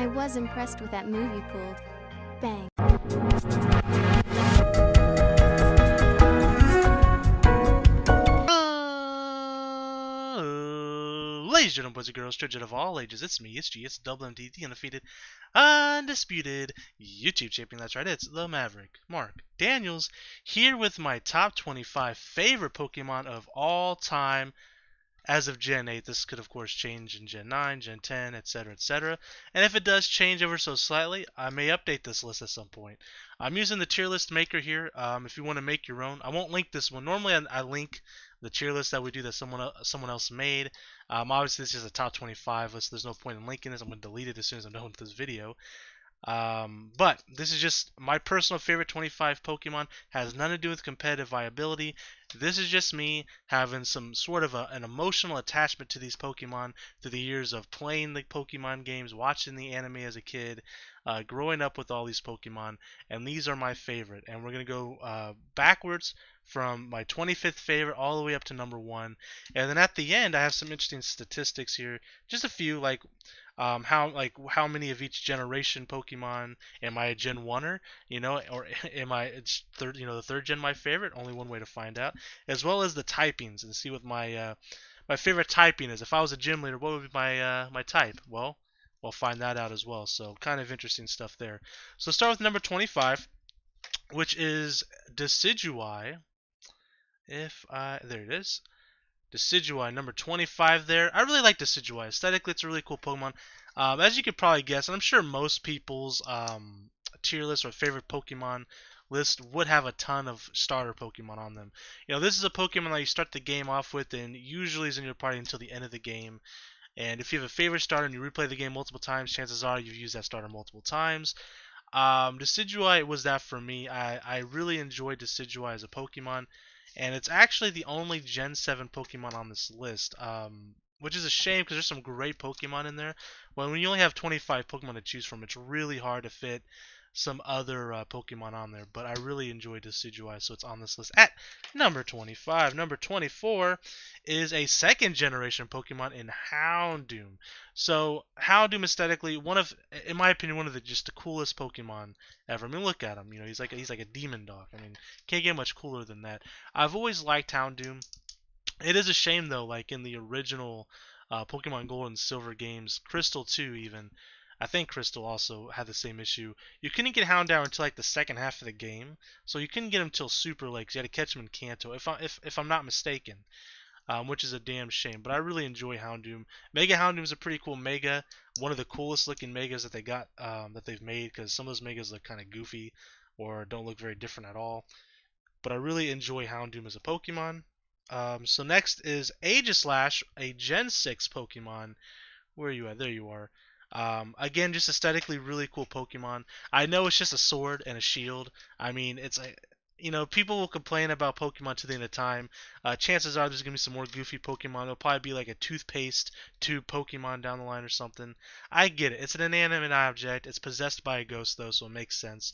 I was impressed with that move you pulled. Bang. Ladies and gentlemen, boys and girls, children of all ages, it's me, it's G, it's Double MD, the undefeated, undisputed YouTube champion. That's right, it's the Maverick, Mark Daniels, here with my top 25 favorite Pokemon of all time as of Gen 8. This could, of course, change in Gen 9, Gen 10, etc., etc. And if it does change ever so slightly, I may update this list at some point. I'm using the tier list maker here. If you want to make your own, I won't link this one. Normally, I link the tier list that we do that someone else made. Obviously, this is a top 25 list. There's no point in linking this. I'm going to delete it as soon as I'm done with this video. But this is just my personal favorite 25 Pokemon. Has nothing to do with competitive viability. This is just me having some sort of an emotional attachment to these Pokemon through the years of playing the Pokemon games, watching the anime as a kid, growing up with all these Pokemon, and these are my favorite. And we're going to go backwards from my 25th favorite all the way up to number 1. And then at the end, I have some interesting statistics here. Just a few, like how many of each generation Pokemon am I a Gen 1er, or am I the third gen my favorite? Only one way to find out, as well as the typings and see what my favorite typing is. If I was a gym leader, what would be my type? Well, we'll find that out as well. So kind of interesting stuff there. So start with number 25, which is Decidueye. There it is. Decidueye, number 25 there. I really like Decidueye. Aesthetically, it's a really cool Pokemon. As you could probably guess, and I'm sure most people's tier list or favorite Pokemon list would have a ton of starter Pokemon on them. This is a Pokemon that you start the game off with and usually is in your party until the end of the game. And if you have a favorite starter and you replay the game multiple times, chances are you've used that starter multiple times. Decidueye was that for me. I really enjoyed Decidueye as a Pokemon. And it's actually the only Gen 7 Pokemon on this list, which is a shame because there's some great Pokemon in there. But when you only have 25 Pokemon to choose from, it's really hard to fit some other Pokemon on there. But I really enjoyed Decidueye, so it's on this list at number 25. Number 24 is a second generation Pokemon in Houndoom. So Houndoom aesthetically, in my opinion, one of the coolest Pokemon ever. I mean, look at him. He's like a demon dog. I mean, can't get much cooler than that. I've always liked Houndoom. It is a shame though, like in the original Pokemon Gold and Silver games, Crystal 2 even. I think Crystal also had the same issue. You couldn't get Houndour until like the second half of the game, so you couldn't get him until Super Lakes. You had to catch him in Kanto, if I'm not mistaken, which is a damn shame. But I really enjoy Houndoom. Mega Houndoom is a pretty cool Mega, one of the coolest looking Megas that they got that they've made, because some of those Megas look kind of goofy or don't look very different at all. But I really enjoy Houndoom as a Pokemon. So next is Aegislash, a Gen 6 Pokemon. Where are you at? There you are. Again, just aesthetically really cool Pokemon. I know it's just a sword and a shield. I mean, people will complain about Pokemon to the end of time. Chances are there's going to be some more goofy Pokemon. It'll probably be like a toothpaste tube Pokemon down the line or something. I get it. It's an inanimate object. It's possessed by a ghost, though, so it makes sense.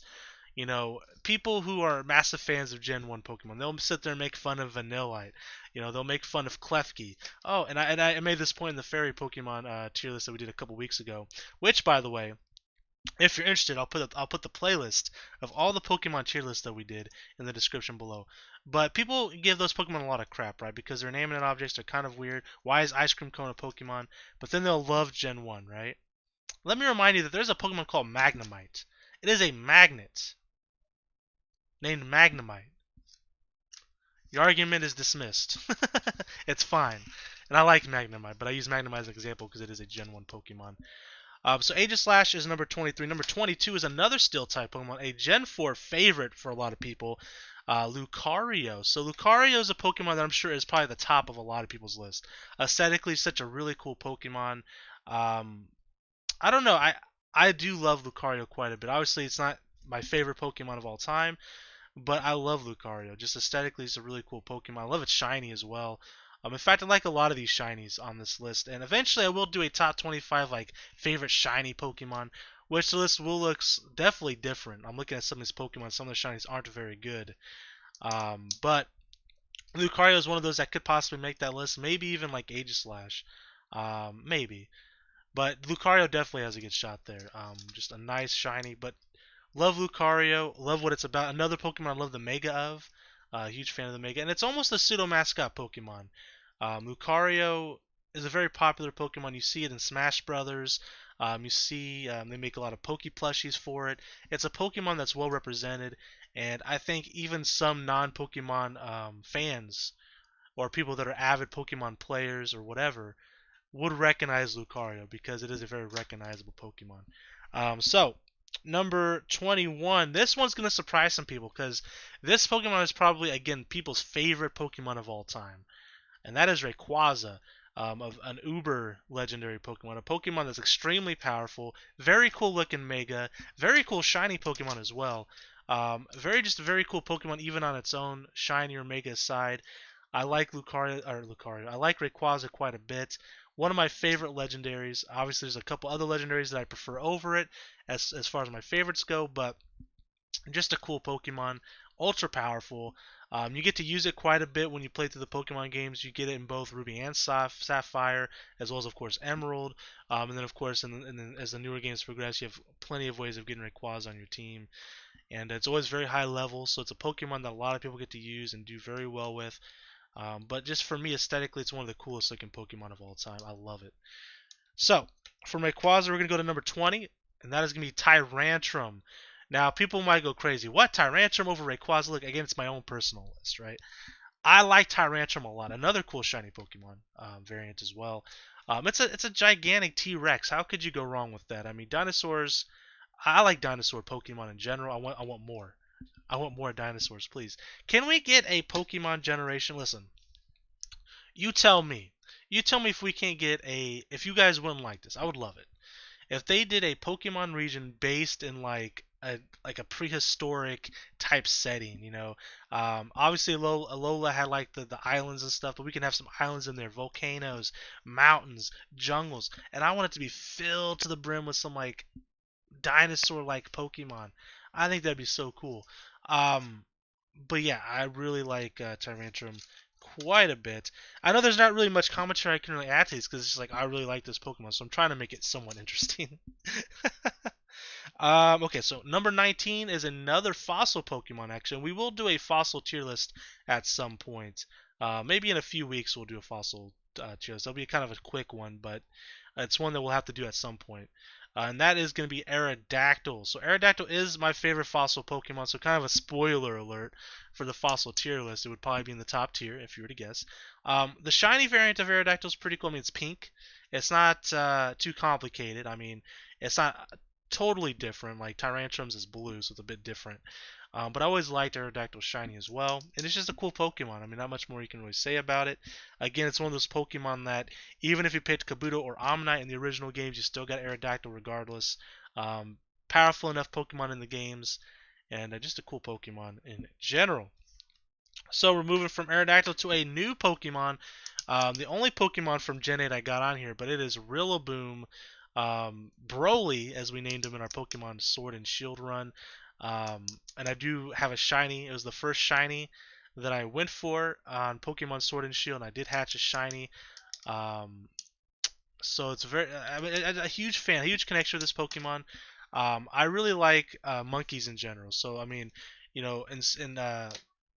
People who are massive fans of Gen 1 Pokemon, they'll sit there and make fun of Vanillite. They'll make fun of Klefki. Oh, and I made this point in the Fairy Pokemon tier list that we did a couple weeks ago. Which, by the way, if you're interested, I'll put the playlist of all the Pokemon tier lists that we did in the description below. But people give those Pokemon a lot of crap, right? Because their inanimate objects are kind of weird. Why is Ice Cream Cone a Pokemon? But then they'll love Gen 1, right? Let me remind you that there's a Pokemon called Magnemite. It is a magnet named Magnemite. Your argument is dismissed. It's fine. And I like Magnemite, but I use Magnemite as an example because it is a Gen 1 Pokemon. So Aegislash is number 23. Number 22 is another Steel-type Pokemon, a Gen 4 favorite for a lot of people, Lucario. So Lucario is a Pokemon that I'm sure is probably the top of a lot of people's list. Aesthetically, such a really cool Pokemon. I don't know. I do love Lucario quite a bit. Obviously, it's not my favorite Pokemon of all time, but I love Lucario. Just aesthetically, it's a really cool Pokemon. I love its shiny as well. In fact, I like a lot of these shinies on this list. And eventually, I will do a top 25 favorite shiny Pokemon, which the list will look definitely different. I'm looking at some of these Pokemon. Some of the shinies aren't very good. But Lucario is one of those that could possibly make that list. Maybe even like Aegislash. Maybe. But Lucario definitely has a good shot there. Just a nice shiny, but love Lucario. Love what it's about. Another Pokemon I love the Mega of. Huge fan of the Mega, and it's almost a pseudo mascot Pokemon. Lucario is a very popular Pokemon. You see it in Smash Brothers. You see they make a lot of Poke plushies for it. It's a Pokemon that's well represented, and I think even some non-Pokemon fans or people that are avid Pokemon players or whatever would recognize Lucario because it is a very recognizable Pokemon. So, number 21. This one's going to surprise some people because this Pokemon is probably, again, people's favorite Pokemon of all time. And that is Rayquaza, of an uber legendary Pokemon. A Pokemon that's extremely powerful, very cool looking Mega, very cool shiny Pokemon as well. Just a very cool Pokemon even on its own, shiny or Mega side. I like Lucario. I like Rayquaza quite a bit. One of my favorite legendaries. Obviously, there's a couple other legendaries that I prefer over it as far as my favorites go, but just a cool Pokemon, ultra powerful. You get to use it quite a bit when you play through the Pokemon games. You get it in both Ruby and Sapphire, as well as, of course, Emerald. And then, of course, as the newer games progress, you have plenty of ways of getting Rayquaza on your team. And it's always very high level, so it's a Pokemon that a lot of people get to use and do very well with. But just for me, aesthetically, it's one of the coolest looking Pokemon of all time. I love it. So, for Rayquaza, we're going to go to number 20, and that is going to be Tyrantrum. Now, people might go crazy. What? Tyrantrum over Rayquaza? Look, again, it's my own personal list, right? I like Tyrantrum a lot. Another cool shiny Pokemon variant as well. It's a gigantic T-Rex. How could you go wrong with that? I mean, dinosaurs. I like dinosaur Pokemon in general. I want more. I want more dinosaurs, please. Can we get a Pokemon generation? Listen, you tell me. You tell me if we can't get a. If you guys wouldn't like this, I would love it. If they did a Pokemon region based in like a prehistoric type setting, obviously Alola had like the islands and stuff, but we can have some islands in there, volcanoes, mountains, jungles, and I want it to be filled to the brim with some like dinosaur like Pokemon. I think that'd be so cool. Um, but yeah, I really like Tyrantrum quite a bit. I know there's not really much commentary I can really add to this because it's just like I really like this Pokemon, so I'm trying to make it somewhat interesting. Okay, so number 19 is another fossil Pokemon. Actually, we will do a fossil tier list at some point. Maybe in a few weeks we'll do a fossil tier list. It'll be kind of a quick one, but it's one that we'll have to do at some point. And that is going to be Aerodactyl. So Aerodactyl is my favorite fossil Pokemon, so kind of a spoiler alert for the fossil tier list. It would probably be in the top tier if you were to guess. The shiny variant of Aerodactyl is pretty cool. I mean, it's pink. It's not too complicated. I mean, it's not totally different. Like Tyrantrum's is blue, so it's a bit different. But I always liked Aerodactyl shiny as well. And it's just a cool Pokemon. I mean, not much more you can really say about it. Again, it's one of those Pokemon that even if you picked Kabuto or Omnite in the original games, you still got Aerodactyl regardless. Powerful enough Pokemon in the games, and just a cool Pokemon in general. So we're moving from Aerodactyl to a new Pokemon. The only Pokemon from Gen 8 I got on here, but it is Rillaboom. Broly, as we named him in our Pokemon Sword and Shield run. And I do have a shiny. It was the first shiny that I went for on Pokemon Sword and Shield, and I did hatch a shiny. So it's I'm a huge fan, a huge connection with this Pokemon. I really like monkeys in general. So I mean,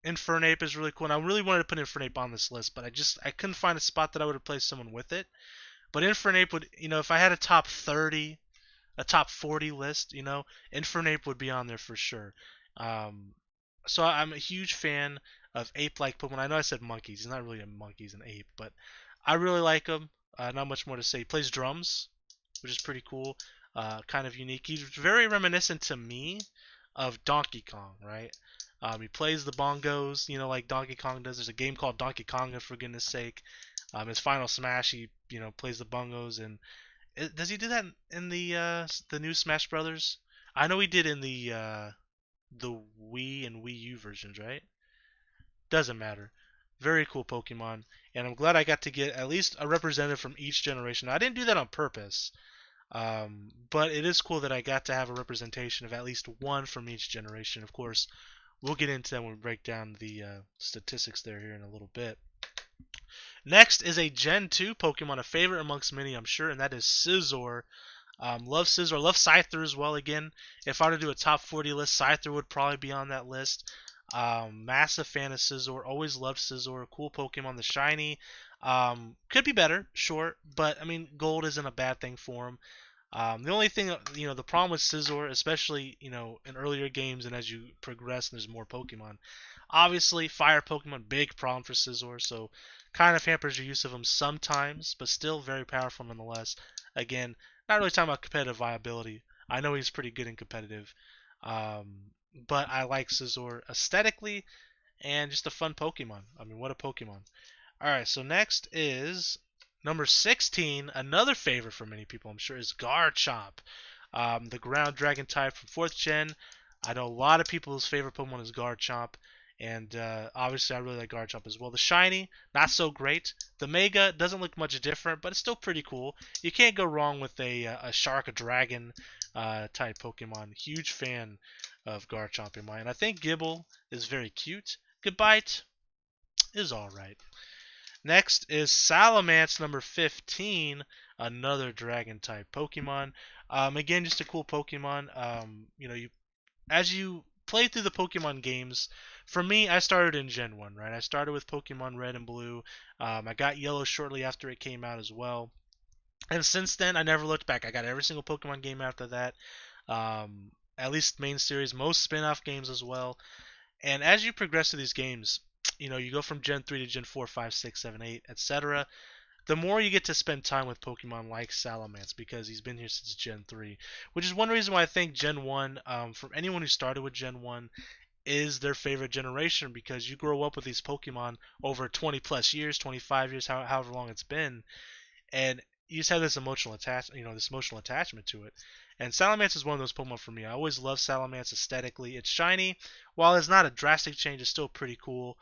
Infernape is really cool, and I really wanted to put Infernape on this list, but I couldn't find a spot that I would have placed someone with it. But Infernape would, if I had a top 30, a top 40 list, Infernape would be on there for sure. So I'm a huge fan of ape-like Pokemon. I know I said monkeys. He's not really a monkey, he's an ape, but I really like him. Not much more to say. He plays drums, which is pretty cool. Kind of unique. He's very reminiscent to me of Donkey Kong, right? He plays the bongos, like Donkey Kong does. There's a game called Donkey Konga, for goodness sake. His final smash, he plays the bongos, and does he do that in the new Smash Brothers? I know he did in the Wii and Wii U versions, right? Doesn't matter. Very cool Pokemon, and I'm glad I got to get at least a representative from each generation. I didn't do that on purpose, but it is cool that I got to have a representation of at least one from each generation. Of course, we'll get into that when we break down the statistics there here in a little bit. Next is a Gen 2 Pokemon, a favorite amongst many, I'm sure, and that is Scissor. Love Scissor. Love Scyther as well. Again, if I were to do a top 40 list, Scyther would probably be on that list. Massive fan of Scizor. Always loved Scizor. Cool Pokemon. The shiny. Could be better, sure, but I mean, gold isn't a bad thing for him. The only thing, the problem with Scizor, especially, in earlier games and as you progress and there's more Pokemon, obviously, fire Pokemon, big problem for Scizor, so kind of hampers your use of him sometimes, but still very powerful nonetheless. Again, not really talking about competitive viability. I know he's pretty good in competitive, but I like Scizor aesthetically and just a fun Pokemon. I mean, what a Pokemon. Alright, so next is number 16, another favorite for many people, I'm sure, is Garchomp. The ground dragon type from 4th gen. I know a lot of people's favorite Pokemon is Garchomp, and obviously I really like Garchomp as well. The shiny, not so great. The Mega doesn't look much different, but it's still pretty cool. You can't go wrong with a Shark, a Dragon type Pokemon. Huge fan of Garchomp in mine. I think Gibble is very cute. Goodbite is alright. Next is Salamance number 15, another dragon type Pokemon. Again, just a cool Pokemon. As you play through the Pokemon games, for me, I started in Gen 1, right? I started with Pokemon Red and Blue. I got Yellow shortly after it came out as well. And since then, I never looked back. I got every single Pokemon game after that. At least main series, most spin-off games as well. And as you progress through these games, you go from Gen 3 to Gen 4, 5, 6, 7, 8, etc. The more you get to spend time with Pokemon like Salamance because he's been here since Gen 3, which is one reason why I think Gen 1, from anyone who started with Gen 1, is their favorite generation because you grow up with these Pokemon over 20 plus years, 25 years, however long it's been, and you just have this emotional attachment to it. And Salamence is one of those Pokemon for me. I always love Salamance aesthetically. It's shiny. While it's not a drastic change, it's still pretty cool.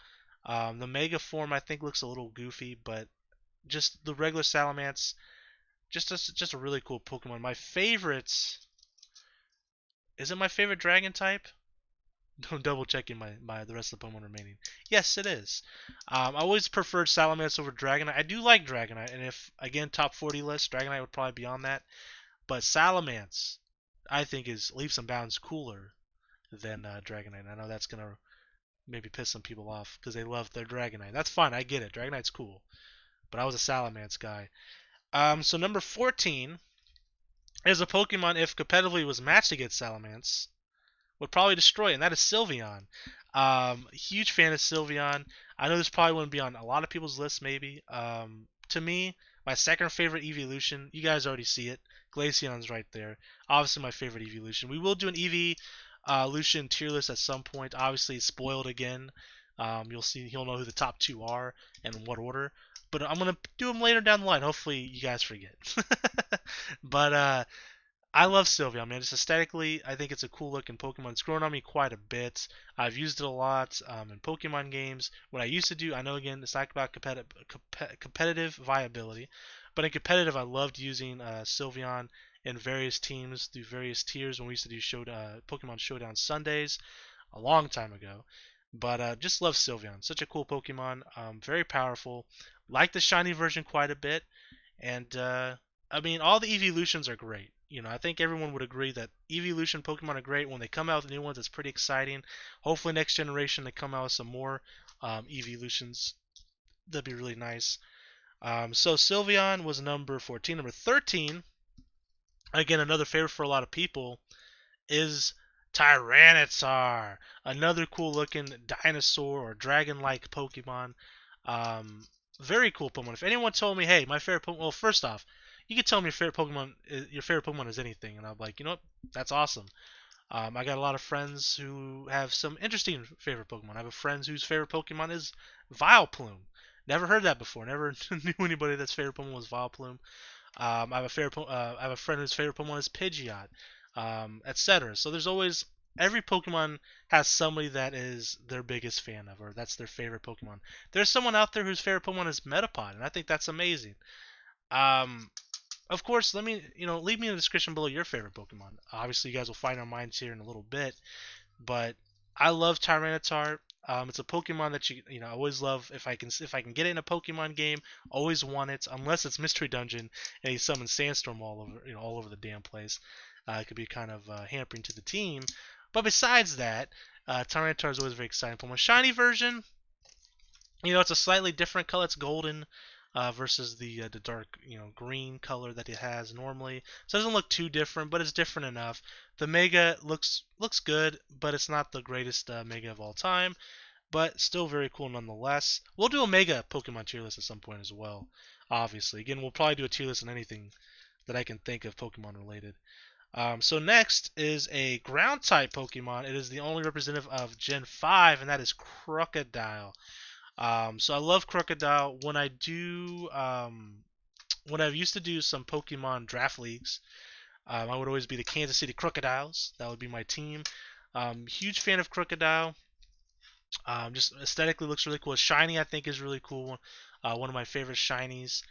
The Mega form I think looks a little goofy, but just the regular Salamence, just a really cool Pokemon. My favorites. Is it my favorite Dragon type? I'm double checking my the rest of the Pokemon remaining. Yes, it is. I always preferred Salamence over Dragonite. I do like Dragonite, and if again top 40 list, Dragonite would probably be on that. But Salamance, I think, is leaps and bounds cooler than Dragonite. I know that's gonna maybe piss some people off because they love their Dragonite. That's fine. I get it. Dragonite's cool, but I was a Salamance guy. So number 14 is a Pokemon if competitively was matched against Salamance would probably destroy it, and that is Sylveon. Huge fan of Sylveon. I know this probably wouldn't be on a lot of people's lists, maybe. To me, my second favorite evolution, you guys already see it. Glaceon's right there. Obviously, my favorite evolution. We will do an evolution tier list at some point. Obviously, it's spoiled again. You'll know who the top two are and in what order. But I'm gonna do them later down the line. Hopefully, you guys forget. But I love Sylveon, man. Just aesthetically, I think it's a cool looking Pokemon. It's grown on me quite a bit. I've used it a lot in Pokemon games. What I used to do, I know again, it's not about competitive viability, but in competitive, I loved using Sylveon in various teams through various tiers when we used to do Pokemon Showdown Sundays a long time ago. But just love Sylveon. Such a cool Pokemon. Very powerful. Like the shiny version quite a bit. And I mean, all the evolutions are great. I think everyone would agree that evolution Pokemon are great. When they come out with new ones, it's pretty exciting. Hopefully, next generation they come out with some more evolutions. That'd be really nice. So Sylveon was number 14. Number 13, again, another favorite for a lot of people, is Tyranitar. Another cool looking dinosaur or dragon like Pokemon. Um, Very cool Pokemon. If anyone told me, hey, my favorite Pokemon, well, first off, you can tell me your favorite Pokemon is anything, and I'm like, you know what, that's awesome. I got a lot of friends who have some interesting favorite Pokemon. I have a friend whose favorite Pokemon is Vileplume. Never heard that before. Never knew anybody that's favorite Pokemon was Vileplume. I have a friend whose favorite Pokemon is Pidgeot, etc. So there's always every Pokemon has somebody that is their biggest fan of, or that's their favorite Pokemon. There's someone out there whose favorite Pokemon is Metapod, and I think that's amazing. Um, of course, leave me in the description below your favorite Pokemon. Obviously, you guys will find our minds here in a little bit, but I love Tyranitar. It's a Pokemon that I always love. If I can get it in a Pokemon game, always want it. Unless it's Mystery Dungeon and he summons Sandstorm all over the damn place. It could be kind of hampering to the team. But besides that, Tyranitar is always very exciting. Pokemon shiny version, it's a slightly different color. It's golden versus the dark, green color that it has normally. So it doesn't look too different, but it's different enough. The Mega looks good, but it's not the greatest Mega of all time. But still very cool nonetheless. We'll do a Mega Pokemon tier list at some point as well. Obviously, again, we'll probably do a tier list on anything that I can think of Pokemon related. So next is a ground type Pokemon. It is the only representative of Gen 5, and that is Crocodile. So I love Crocodile. When I used to do some Pokemon draft leagues, I would always be the Kansas City Crocodiles. That would be my team. Huge fan of Crocodile. Just aesthetically looks really cool. Shiny, I think, is really cool. One of my favorite shinies.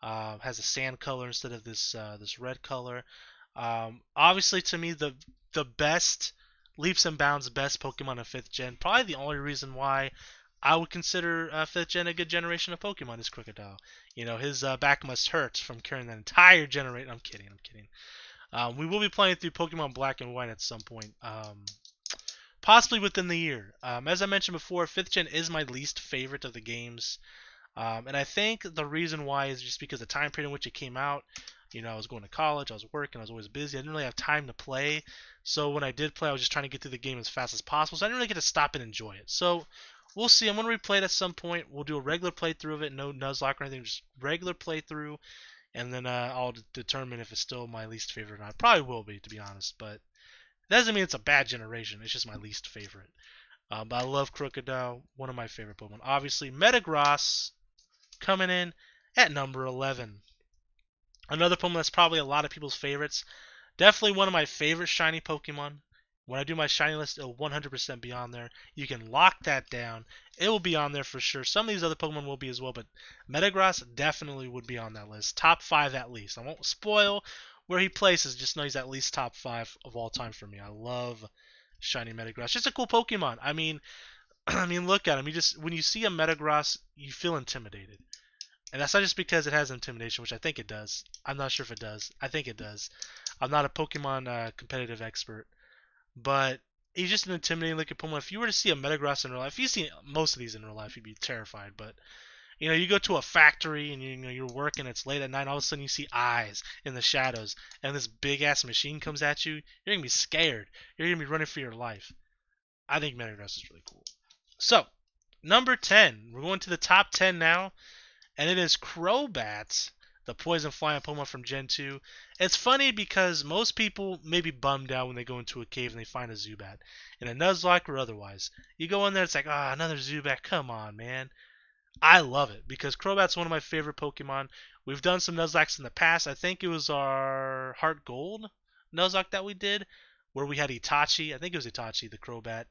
Has a sand color instead of this red color. Obviously, to me, the best leaps and bounds best Pokemon of 5th gen. Probably the only reason why I would consider 5th gen a good generation of Pokemon is Crocodile. His back must hurt from carrying that entire generation. I'm kidding. We will be playing through Pokemon Black and White at some point. Possibly within the year. As I mentioned before, 5th gen is my least favorite of the games. And I think the reason why is just because the time period in which it came out. I was going to college, I was working, I was always busy. I didn't really have time to play. So when I did play, I was just trying to get through the game as fast as possible. So I didn't really get to stop and enjoy it. So we'll see. I'm going to replay it at some point. We'll do a regular playthrough of it. No Nuzlocke or anything. Just regular playthrough. And then I'll determine if it's still my least favorite or not. Probably will be, to be honest. But that doesn't mean it's a bad generation. It's just my least favorite. But I love Crocodile. One of my favorite Pokemon. Obviously, Metagross coming in at number 11. Another Pokemon that's probably a lot of people's favorites. Definitely one of my favorite shiny Pokemon. When I do my shiny list, it'll 100% be on there. You can lock that down. It will be on there for sure. Some of these other Pokemon will be as well, but Metagross definitely would be on that list. Top 5 at least. I won't spoil where he places. Just know he's at least top 5 of all time for me. I love shiny Metagross. Just a cool Pokemon. I mean, look at him. When you see a Metagross, you feel intimidated. And that's not just because it has intimidation, which I think it does. I'm not sure if it does. I think it does. I'm not a Pokemon competitive expert. But he's just an intimidating looking Pokemon. If you were to see a Metagross in real life, if you see most of these in real life, you'd be terrified. But, you go to a factory and you're working, it's late at night, and all of a sudden you see eyes in the shadows, and this big-ass machine comes at you, you're going to be scared. You're going to be running for your life. I think Metagross is really cool. So, number 10. We're going to the top 10 now. And it is Crowbats, the poison flying Pokemon from Gen 2. It's funny because most people may be bummed out when they go into a cave and they find a Zubat. In a Nuzlocke or otherwise. You go in there, it's like, another Zubat, come on, man. I love it because Crowbat's one of my favorite Pokemon. We've done some Nuzlocks in the past. I think it was our Heart Gold Nuzlocke that we did, where we had Itachi. I think it was Itachi, the Crowbat.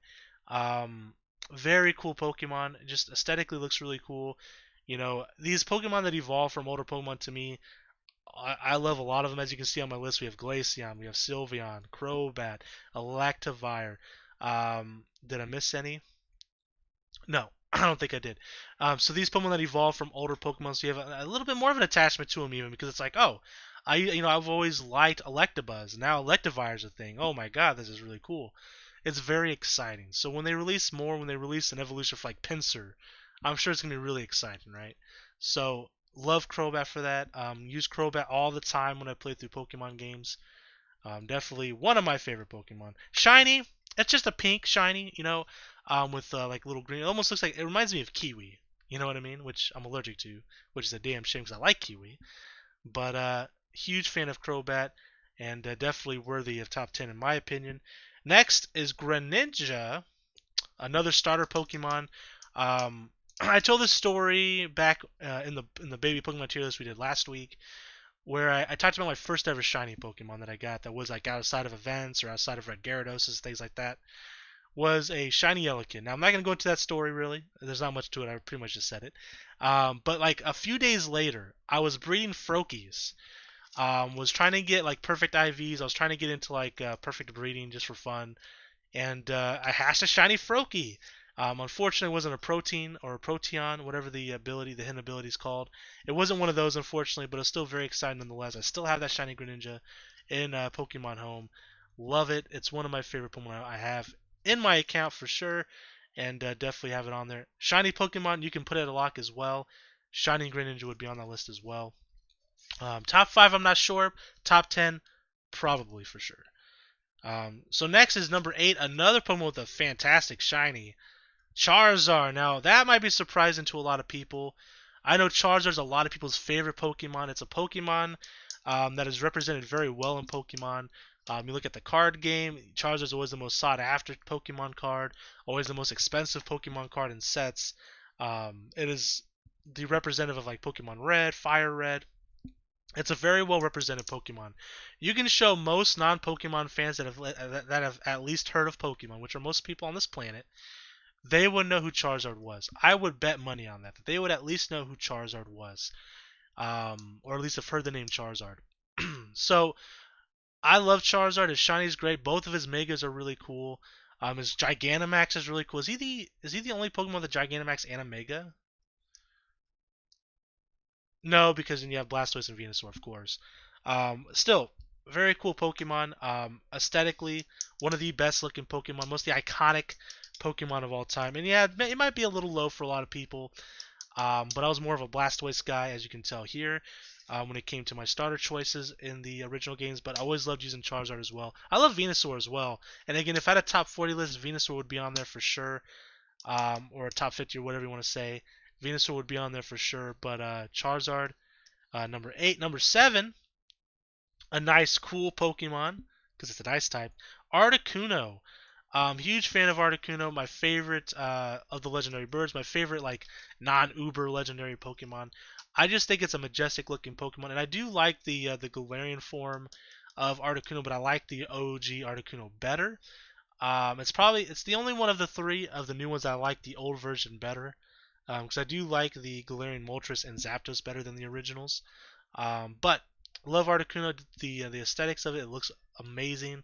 Very cool Pokemon. Just aesthetically looks really cool. These Pokemon that evolve from older Pokemon to me, I love a lot of them. As you can see on my list, we have Glaceon, we have Sylveon, Crobat, Electavire. Did I miss any? No, I don't think I did. So these Pokemon that evolve from older Pokemon, so you have a little bit more of an attachment to them even because it's like, I've always liked Electabuzz. Now Electivire is a thing. Oh my God, this is really cool. It's very exciting. So when they release an evolution for like Pinsir, I'm sure it's going to be really exciting, right? So, love Crobat for that. Use Crobat all the time when I play through Pokemon games. Definitely one of my favorite Pokemon. Shiny, it's just a pink shiny, with like little green. It almost looks like, it reminds me of Kiwi, you know what I mean? Which I'm allergic to, which is a damn shame because I like Kiwi. But, huge fan of Crobat, and definitely worthy of top 10 in my opinion. Next is Greninja, another starter Pokemon. I told this story back in the baby Pokemon tier list we did last week, where I talked about my first ever shiny Pokemon that I got that was like outside of events or outside of Red Gyarados, things like that, was a shiny Elekid. Now I'm not gonna go into that story really. There's not much to it. I pretty much just said it. But like a few days later, I was breeding Froakies. Was trying to get like perfect IVs. I was trying to get into like perfect breeding just for fun. and I hashed a shiny Froakie. Unfortunately, it wasn't a protein or a proteon, whatever the hidden ability is called. It wasn't one of those, unfortunately, but it's still very exciting nonetheless. I still have that shiny Greninja in Pokemon Home. Love it. It's one of my favorite Pokemon I have in my account for sure, and definitely have it on there. Shiny Pokemon, you can put it at a lock as well. Shiny Greninja would be on that list as well. Top 5, I'm not sure. Top 10, probably for sure. So next is number 8, another Pokemon with a fantastic shiny. Charizard. Now, that might be surprising to a lot of people. I know Charizard's a lot of people's favorite Pokemon. It's a Pokemon that is represented very well in Pokemon. You look at the card game, Charizard's always the most sought after Pokemon card, always the most expensive Pokemon card in sets. It is the representative of like Pokemon Red, Fire Red. It's a very well represented Pokemon. You can show most non-Pokemon fans that have at least heard of Pokemon, which are most people on this planet, they would know who Charizard was. I would bet money on that they would at least know who Charizard was, or at least have heard the name Charizard. So I love Charizard. His shiny is great. Both of his Megas are really cool. His Gigantamax is really cool. Is he the only Pokemon with a Gigantamax and a Mega? No, because then you have Blastoise and Venusaur, of course. Still, very cool Pokemon. Aesthetically, one of the best looking Pokemon, most of the iconic Pokemon of all time. And yeah, it might be a little low for a lot of people. But I was more of a Blastoise guy, as you can tell here, when it came to my starter choices in the original games. But I always loved using Charizard as well. I love Venusaur as well. And again, if I had a top 40 list, Venusaur would be on there for sure, or a top 50 or whatever you want to say. Venusaur would be on there for sure. But Charizard, number 8. Number 7, a nice, cool Pokemon, because it's an ice type. Articuno. Huge fan of Articuno. My favorite of the legendary birds. My favorite like non-Uber legendary Pokemon. I just think it's a majestic looking Pokemon, and I do like the Galarian form of Articuno, but I like the OG Articuno better. It's the only one of the 3 of the new ones that I like the old version better, because I do like the Galarian Moltres and Zapdos better than the originals. But love Articuno. The aesthetics of it, it looks amazing.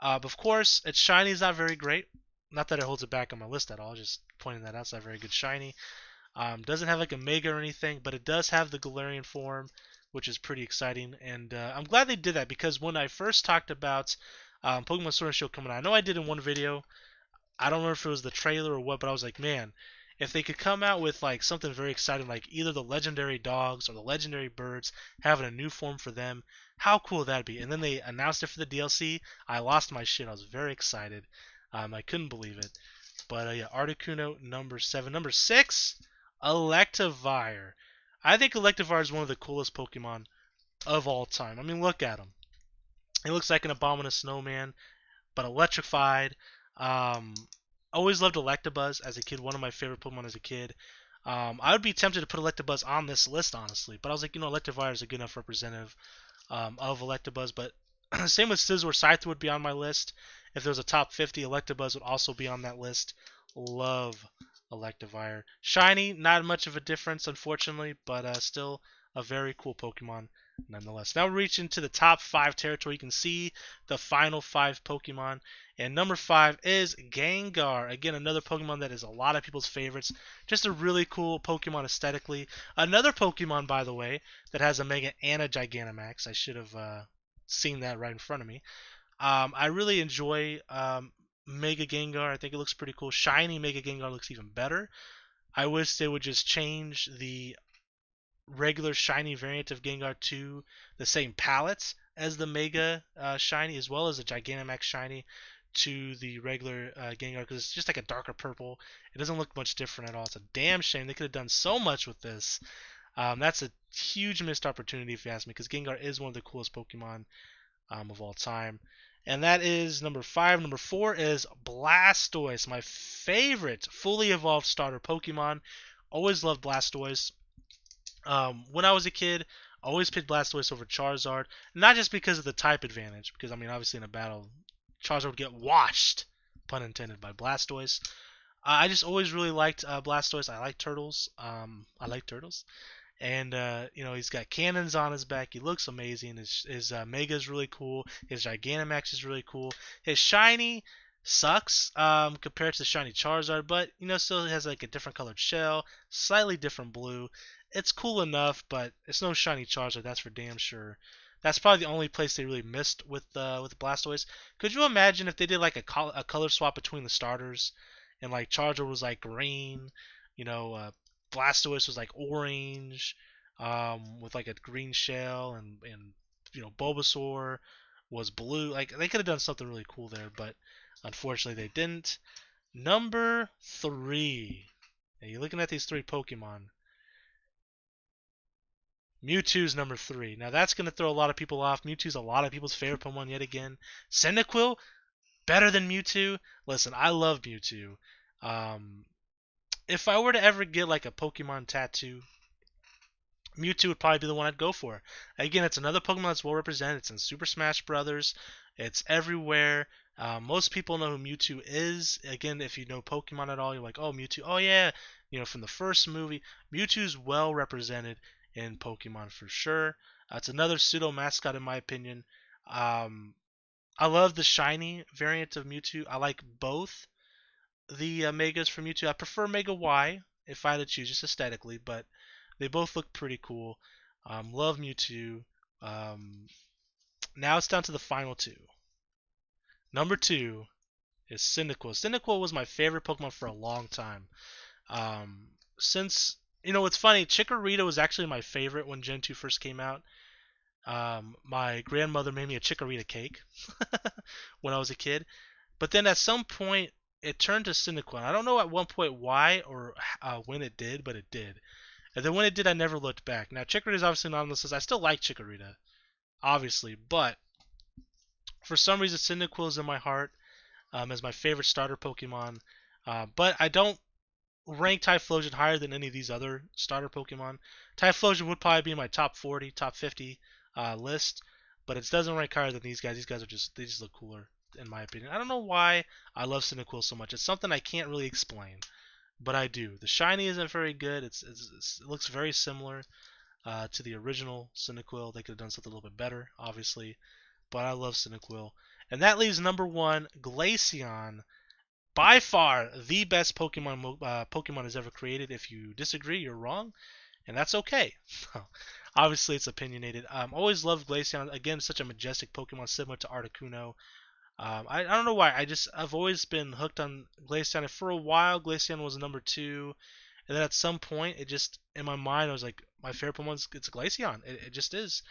But of course, its shiny is not very great. Not that it holds it back on my list at all. Just pointing that out. It's not very good shiny. Doesn't have like a Mega or anything, but it does have the Galarian form, which is pretty exciting. And I'm glad they did that, because when I first talked about Pokemon Sword and Shield coming out, I know I did in one video. I don't remember if it was the trailer or what, but I was like, man, if they could come out with like something very exciting, like either the legendary dogs or the legendary birds having a new form for them, how cool would that be? And then they announced it for the DLC. I lost my shit. I was very excited. I couldn't believe it. But yeah, Articuno, number 7. Number 6, Electavire. I think Electavire is one of the coolest Pokemon of all time. I mean, look at him. He looks like an abominous snowman, but electrified. Um, Always loved Electabuzz as a kid. One of my favorite Pokemon as a kid. I would be tempted to put Electabuzz on this list, honestly, but I was like, Electivire is a good enough representative of Electabuzz. But same with Scizor. Scyther would be on my list. If there was a top 50, Electabuzz would also be on that list. Love Electivire. Shiny, not much of a difference, unfortunately, but still a very cool Pokemon nonetheless. Now we're reaching to the top 5 territory. You can see the final 5 Pokemon. And number 5 is Gengar. Again, another Pokemon that is a lot of people's favorites. Just a really cool Pokemon aesthetically. Another Pokemon, by the way, that has a Mega and a Gigantamax. I should have seen that right in front of me. I really enjoy Mega Gengar. I think it looks pretty cool. Shiny Mega Gengar looks even better. I wish they would just change the regular shiny variant of Gengar to the same palette as the Mega shiny, as well as a Gigantamax shiny to the regular Gengar, because it's just like a darker purple. It doesn't look much different at all. It's a damn shame. They could have done so much with this. That's a huge missed opportunity, if you ask me, because Gengar is one of the coolest Pokemon of all time. And that is number 5. Number 4 is Blastoise, my favorite fully evolved starter Pokemon. Always loved Blastoise. When I was a kid, I always picked Blastoise over Charizard. Not just because of the type advantage, because I mean, obviously in a battle, Charizard would get washed, pun intended, by Blastoise. I just always really liked Blastoise. I like turtles. And he's got cannons on his back. He looks amazing. His Mega is really cool. His Gigantamax is really cool. His shiny, Sucks compared to the shiny Charizard, but still has like a different colored shell, slightly different blue. It's cool enough, but it's no shiny Charizard, that's for damn sure. That's probably the only place they really missed with Blastoise. Could you imagine if they did like a color swap between the starters, and like Charizard was like green, Blastoise was like orange, with like a green shell, and Bulbasaur was blue. Like they could have done something really cool there, but unfortunately they didn't. Number 3. Now you're looking at these 3 Pokemon. Mewtwo's number 3. Now that's going to throw a lot of people off. Mewtwo's a lot of people's favorite Pokemon yet again. Cyndaquil, better than Mewtwo. Listen, I love Mewtwo. If I were to ever get like a Pokemon tattoo, Mewtwo would probably be the one I'd go for. Again, it's another Pokemon that's well represented. It's in Super Smash Brothers. It's everywhere. Most people know who Mewtwo is. Again, if you know Pokemon at all, you're like, oh, Mewtwo. Oh, yeah. From the first movie. Mewtwo's well represented in Pokemon for sure. It's another pseudo mascot in my opinion. I love the shiny variant of Mewtwo. I like both the Megas from Mewtwo. I prefer Mega Y if I had to choose, just aesthetically, but they both look pretty cool. Love Mewtwo. Now it's down to the final 2. Number 2 is Cyndaquil. Cyndaquil was my favorite Pokemon for a long time. Since, it's funny, Chikorita was actually my favorite when Gen 2 first came out. My grandmother made me a Chikorita cake when I was a kid. But then at some point, it turned to Cyndaquil. I don't know at one point why or when it did, but it did. And then when it did, I never looked back. Now, Chikorita is obviously not on this list. I still like Chikorita, obviously. But for some reason, Cyndaquil is in my heart as my favorite starter Pokemon. But I don't rank Typhlosion higher than any of these other starter Pokemon. Typhlosion would probably be in my top 40, top 50 list. But it doesn't rank higher than these guys. These guys they just look cooler, in my opinion. I don't know why I love Cyndaquil so much. It's something I can't really explain. But I do. The shiny isn't very good. It looks very similar to the original Cyndaquil. They could have done something a little bit better, obviously. But I love Cyndaquil. And that leaves number 1, Glaceon. By far the best Pokemon has ever created. If you disagree, you're wrong. And that's okay. Obviously, it's opinionated. Always loved Glaceon. Again, such a majestic Pokemon, similar to Articuno. I don't know why. I've always been hooked on Glaceon. And for a while, Glaceon was number 2, and then at some point, it just in my mind, I was like, my favorite Pokemon it's Glaceon. It just is.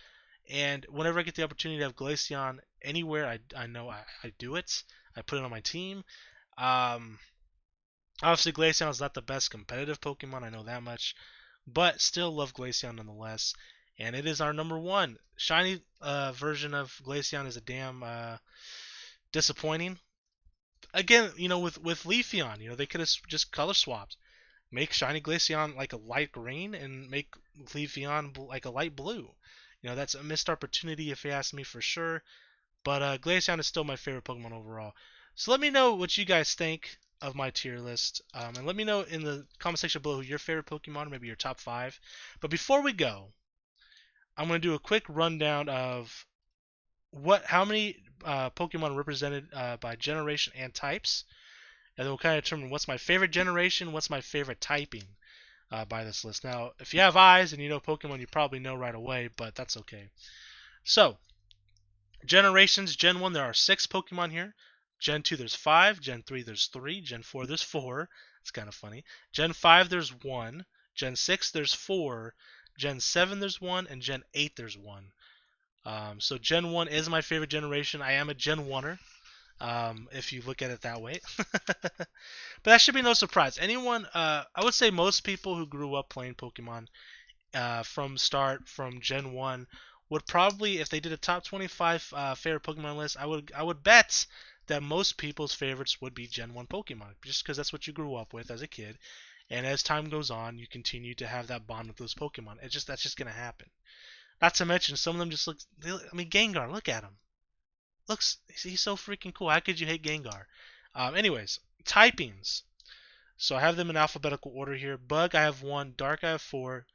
And whenever I get the opportunity to have Glaceon anywhere, I know I do it. I put it on my team. Obviously, Glaceon is not the best competitive Pokemon. I know that much, but still love Glaceon nonetheless. And it is our number 1. Shiny version of Glaceon is a damn disappointing. Again, with Leafeon, they could have just color swapped. Make shiny Glaceon like a light green and make Leafeon like a light blue. That's a missed opportunity if you ask me for sure. But Glaceon is still my favorite Pokemon overall. So let me know what you guys think of my tier list. And let me know in the comment section below who your favorite Pokemon, or maybe your top 5. But before we go, I'm going to do a quick rundown of how many Pokemon represented by generation and types, and then we'll kind of determine what's my favorite generation, what's my favorite typing by this list. Now, if you have eyes and you know Pokemon, you probably know right away, but that's okay. So, generations, Gen 1, there are 6 Pokemon here. Gen 2, there's 5. Gen 3, there's 3. Gen 4, there's 4. It's kind of funny. Gen 5, there's 1. Gen 6, there's 4. Gen 7, there's 1. And Gen 8, there's 1. So Gen 1 is my favorite generation. I am a Gen 1er, if you look at it that way. But that should be no surprise. I would say most people who grew up playing Pokemon from Gen 1 would probably, if they did a top 25 favorite Pokemon list, I would bet that most people's favorites would be Gen 1 Pokemon, just because that's what you grew up with as a kid. And as time goes on, you continue to have that bond with those Pokemon. That's just going to happen. Not to mention, some of them just look. Gengar, look at him. He's so freaking cool. How could you hate Gengar? Anyways, typings. So I have them in alphabetical order here. Bug, I have 1. Dark, I have 4.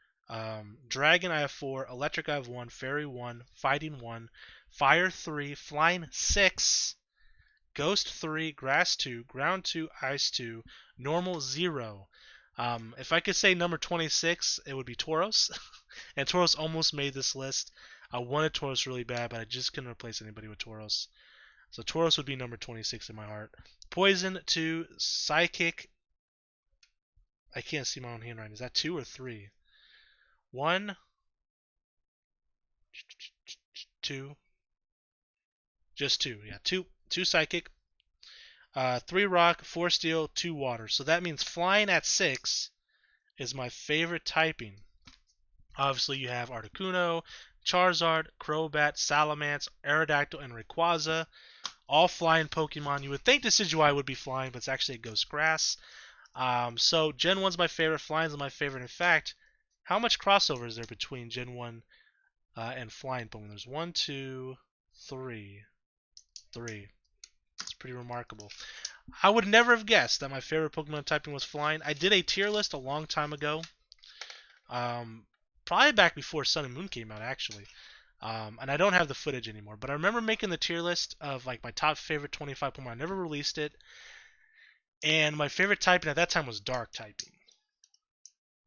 Dragon, I have 4. Electric, I have 1. Fairy, 1. Fighting, 1. Fire, 3. Flying, 6. Ghost 3, Grass 2, Ground 2, Ice 2, Normal 0. If I could say number 26, it would be Tauros. And Tauros almost made this list. I wanted Tauros really bad, but I just couldn't replace anybody with Tauros. So Tauros would be number 26 in my heart. Poison 2, Psychic. I can't see my own handwriting. Is that 2 or 3? 1, 2. Just 2. Yeah, 2 Psychic. 3 Rock, 4 Steel, 2 Water. So that means Flying at 6 is my favorite typing. Obviously, you have Articuno, Charizard, Crowbats, Salamance, Aerodactyl, and Rayquaza. All flying Pokemon. You would think Decidueye would be flying, but it's actually a Ghost Grass. So Gen 1's my favorite, Flying's my favorite. In fact, how much crossover is there between Gen 1 and Flying Pokemon? There's 1, 2, 3. It's pretty remarkable. I would never have guessed that my favorite Pokemon typing was Flying. I did a tier list a long time ago. Probably back before Sun and Moon came out, actually. And I don't have the footage anymore. But I remember making the tier list of like my top favorite 25 Pokemon. I never released it. And my favorite typing at that time was Dark typing.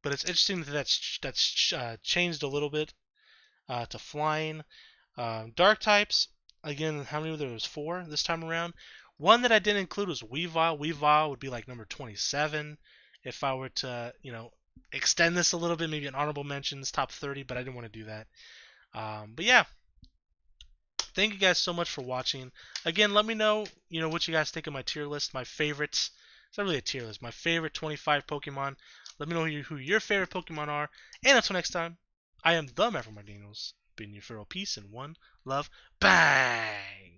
But it's interesting that that's changed a little bit to Flying. Dark types, again, how many were there? There was 4 this time around. One that I didn't include was Weavile. Weavile would be like number 27 if I were to, extend this a little bit, maybe an honorable mentions, top 30, but I didn't want to do that. But yeah, thank you guys so much for watching. Again, let me know, what you guys think of my tier list, my favorites. It's not really a tier list, my favorite 25 Pokemon. Let me know who your favorite Pokemon are. And until next time, I am the Maverick Daniels, bidding you farewell, peace, and one love. Bang!